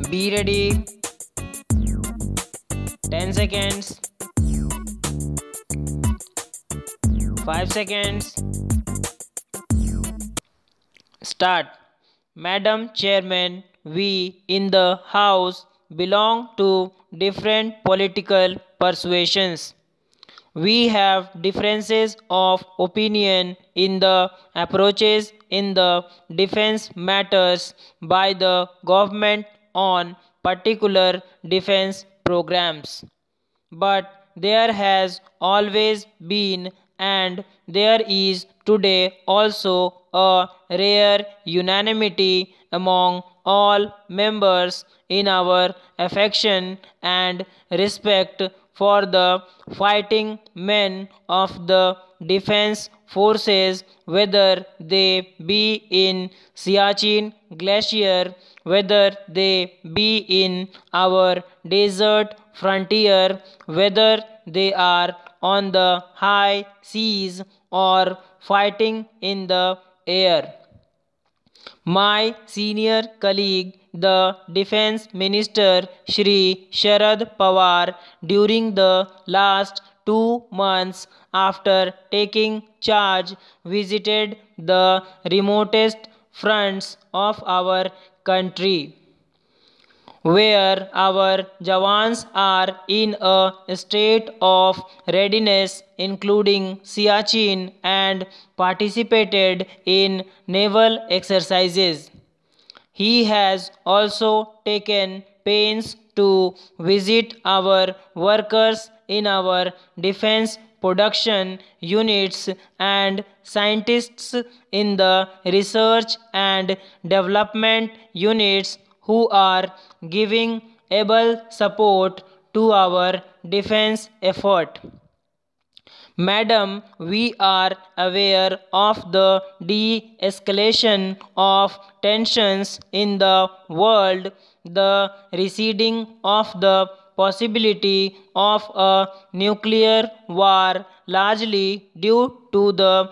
Be ready. 10 seconds. 5 seconds. Start. Madam Chairman, we in the House belong to different political persuasions. We have differences of opinion in the approaches in the defense matters by the government on particular defense programs. But there has always been and there is today also a rare unanimity among all members in our affection and respect for the fighting men of the defense forces, whether they be in Siachen Glacier, whether they be in our desert frontier, whether they are on the high seas or fighting in the air. My senior colleague, the Defense Minister Shri Sharad Pawar, during the last 2 months after taking charge, visited the remotest fronts of our country, where our Jawans are in a state of readiness, including Siachen, and participated in naval exercises. He has also taken pains to visit our workers in our defense production units and scientists in the research and development units who are giving able support to our defense effort. Madam, we are aware of the de-escalation of tensions in the world, the receding of the possibility of a nuclear war, largely due to the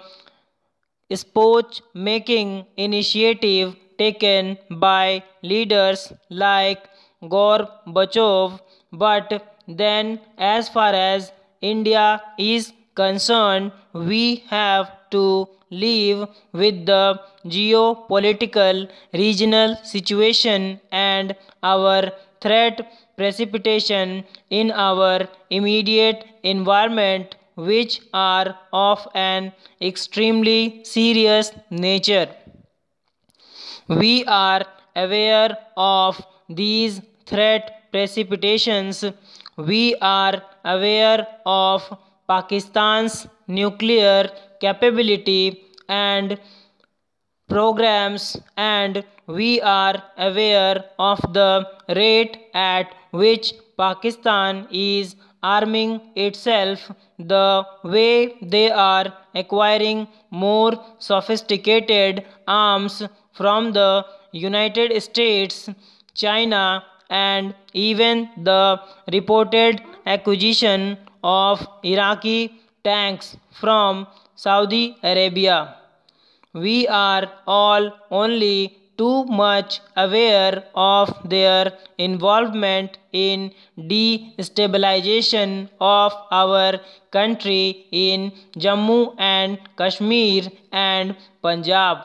sport-making initiative taken by leaders like Gorbachev. But then, as far as India is concerned, we have to live with the geopolitical regional situation and our threat precipitation in our immediate environment, which are of an extremely serious nature. We are aware of these threat precipitations. We are aware of Pakistan's nuclear capability and programs, and we are aware of the rate at which Pakistan is arming itself, the way they are acquiring more sophisticated arms from the United States, China, and even the reported acquisition of Iraqi tanks from Saudi Arabia. We are all only too much aware of their involvement in destabilization of our country in Jammu and Kashmir and Punjab.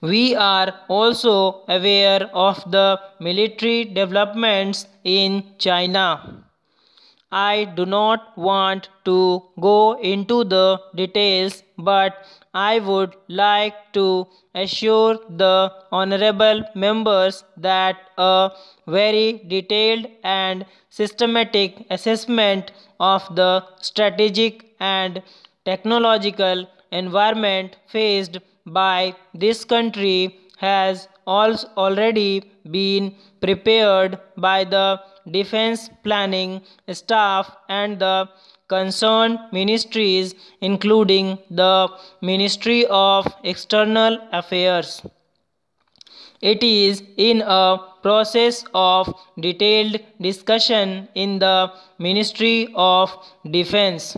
We are also aware of the military developments in China. I do not want to go into the details, but I would like to assure the honorable members that a very detailed and systematic assessment of the strategic and technological environment faced by this country has already been prepared by the defense planning staff and the concerned ministries, including the Ministry of External Affairs. It is in a process of detailed discussion in the Ministry of Defense.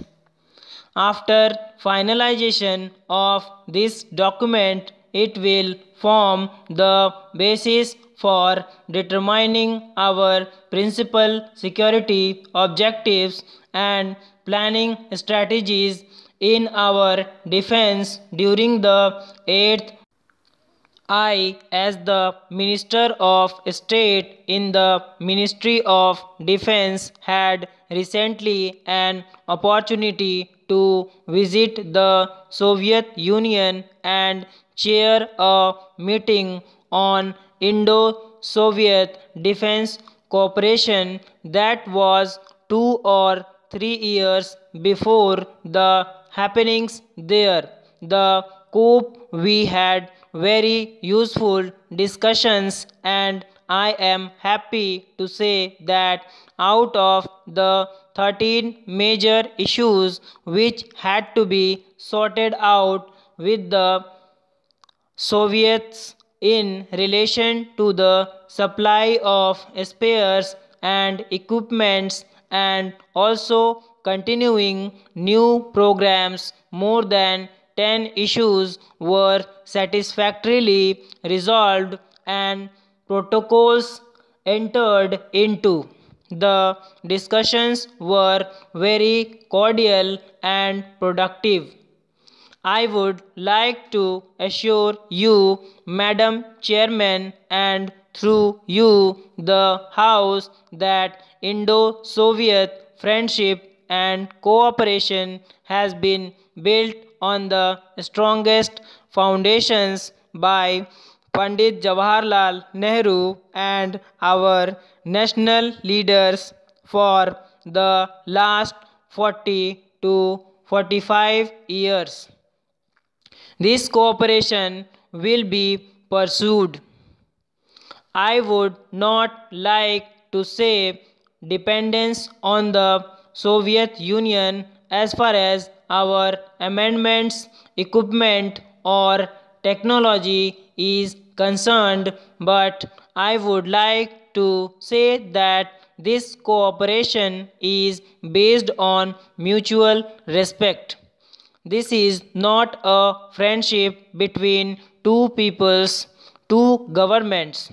After finalization of this document, it will form the basis for determining our principal security objectives and planning strategies in our defense during the 8th. I, as the Minister of State in the Ministry of Defense, had recently an opportunity to visit the Soviet Union and chair a meeting on Indo-Soviet defense cooperation that was 2 or 3 years before the happenings there. The coup we had very useful discussions, and I am happy to say that out of the 13 major issues which had to be sorted out with the Soviets in relation to the supply of spares and equipments and also continuing new programs, more than 10 issues were satisfactorily resolved and protocols entered into. The discussions were very cordial and productive. I would like to assure you, Madam Chairman, and through you, the House, that Indo-Soviet friendship and cooperation has been built on the strongest foundations by Pandit Jawaharlal Nehru and our national leaders for the last 40 to 45 years. This cooperation will be pursued. I would not like to say dependence on the Soviet Union as far as our amendments, equipment, or technology is concerned, but I would like to say that this cooperation is based on mutual respect. This is not a friendship between two peoples, two governments.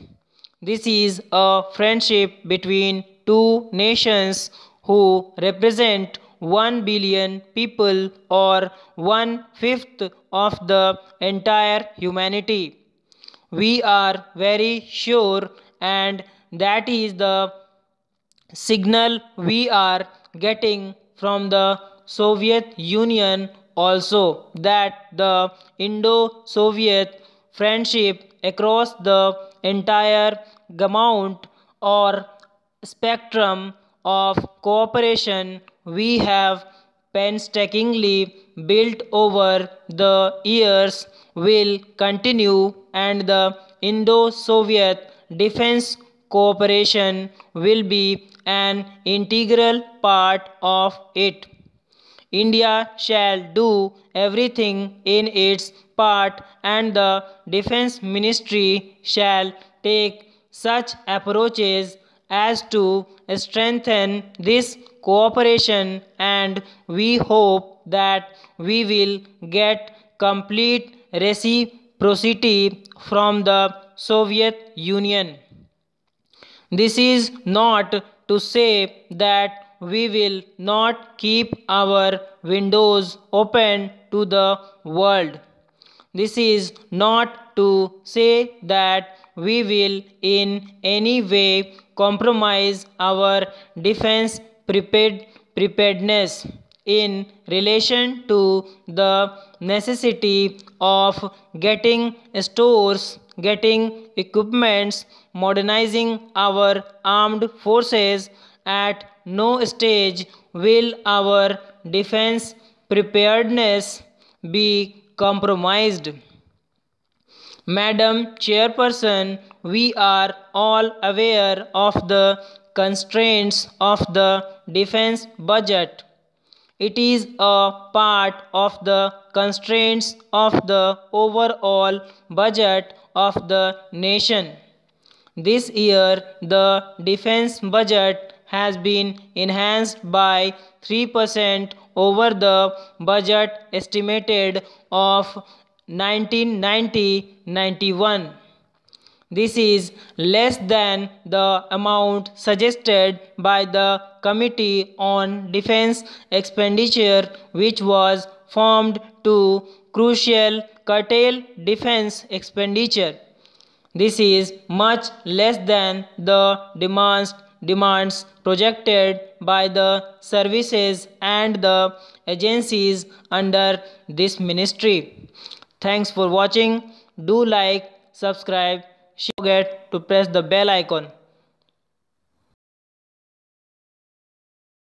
This is a friendship between two nations who represent 1 billion people, or 1/5 of the entire humanity. We are very sure, and that is the signal we are getting from the Soviet Union also, that the Indo-Soviet friendship across the entire gamut or spectrum of cooperation we have painstakingly built over the years will continue, and the Indo-Soviet defense cooperation will be an integral part of it. India shall do everything in its part, and the Defense Ministry shall take such approaches as to strengthen this cooperation, and we hope that we will get complete reciprocity from the Soviet Union. This is not to say that we will not keep our windows open to the world. This is not to say that we will in any way compromise our defense preparedness in relation to the necessity of getting stores, getting equipments, modernizing our armed forces. At no stage will our defense preparedness be compromised. Madam Chairperson, we are all aware of the constraints of the defense budget. It is a part of the constraints of the overall budget of the nation. This year, the defense budget has been enhanced by 3% over the budget estimated of 1990-91. This is less than the amount suggested by the Committee on Defense Expenditure, which was formed to curtail defense expenditure. This is much less than the demands projected by the services and the agencies under this ministry. Thanks for watching. Do like, subscribe, don't forget to press the bell icon.